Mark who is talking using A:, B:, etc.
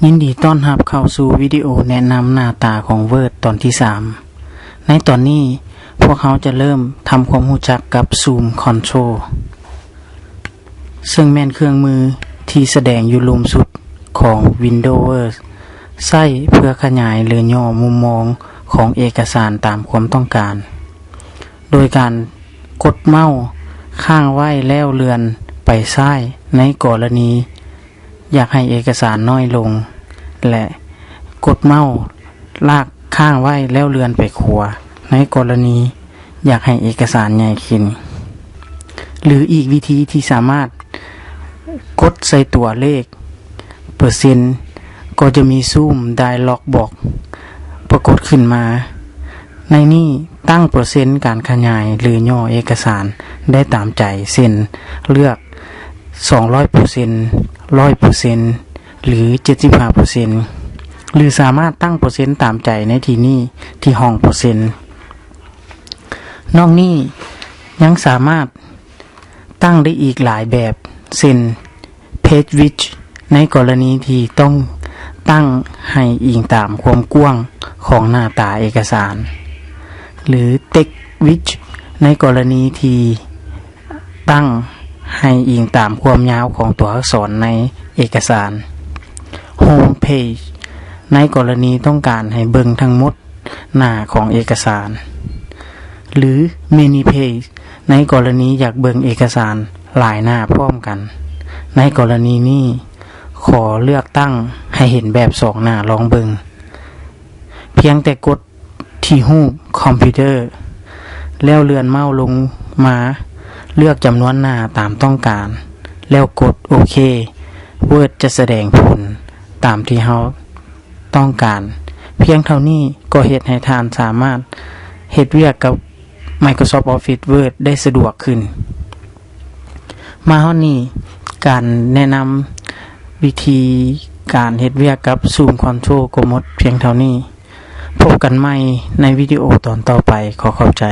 A: ยินดีต้อนรับเข้าสู่วิดีโอแนะนำหน้าตาของ Word ตอนที่ 3 ในตอนนี้พวกเขาจะเริ่มทำความรู้จักกับ Zoom Control ซึ่งแม่นเครื่องมือที่แสดงอยู่ลุ่มสุดของ Windows ใช้เพื่อขยายหรือย่อมุมมองของเอกสารตามความต้องการโดยการกดเมาส์ข้างไว้แล้วเลื่อนไปซ้ายในกรณีอยากให้เอกสารน้อยลงและกดเมาส์ลากข้างไว้แล้วเลื่อนไปขวาในกรณีอยากให้เอกสารใหญ่ขึ้นหรืออีกวิธีที่สามารถกดใส่ตัวเลขเปอร์เซ็นต์ก็จะมีซูมไดอะล็อกบอกปรากฏขึ้นมาในนี้ตั้งเปอร์เซ็นต์การขยายหรือย่อเอกสารได้ตามใจเช่นเลือก 200% 100% หรือ 75% หรือสามารถตั้งเปอร์เซ็นต์ตามใจในที่นี้ที่ห้องเปอร์เซ็นต์นอกนี้ยังสามารถตั้งได้อีกหลายแบบเช่น Page Width ในกรณีที่ต้องตั้งให้อิงตามความกว้างของหน้าตาเอกสารหรือ Text Width ในกรณีที่ตั้งให้อิงตามความยาวของตัวอักษรในเอกสาร Home Page ในกรณีต้องการให้เบิ่งทั้งหมดหน้าของเอกสารหรือ Many Page ในกรณีอยากเบิ่งเอกสารหลายหน้าพร้อมกันในกรณีนี้ขอเลือกตั้งให้เห็นแบบ2หน้าลองเบิ่งเพียงแต่กดที่รูปคอมพิวเตอร์แล้วเลื่อนเมาส์ลงมาเลือกจำนวนหน้าตามต้องการแล้วกดโอเค Word จะแสดงผลตามที่เราต้องการเพียงเท่านี้ก็เฮ็ดให้ท่านสามารถเฮ็ดเวียกกับ Microsoft Office Word ได้สะดวกขึ้นมาฮอดนี้การแนะนำวิธีการเฮ็ดเวียกกับ Zoom Control ก็หมดเพียงเท่านี้พบกันใหม่ในวิดีโอตอนต่อไปขอขอบใจ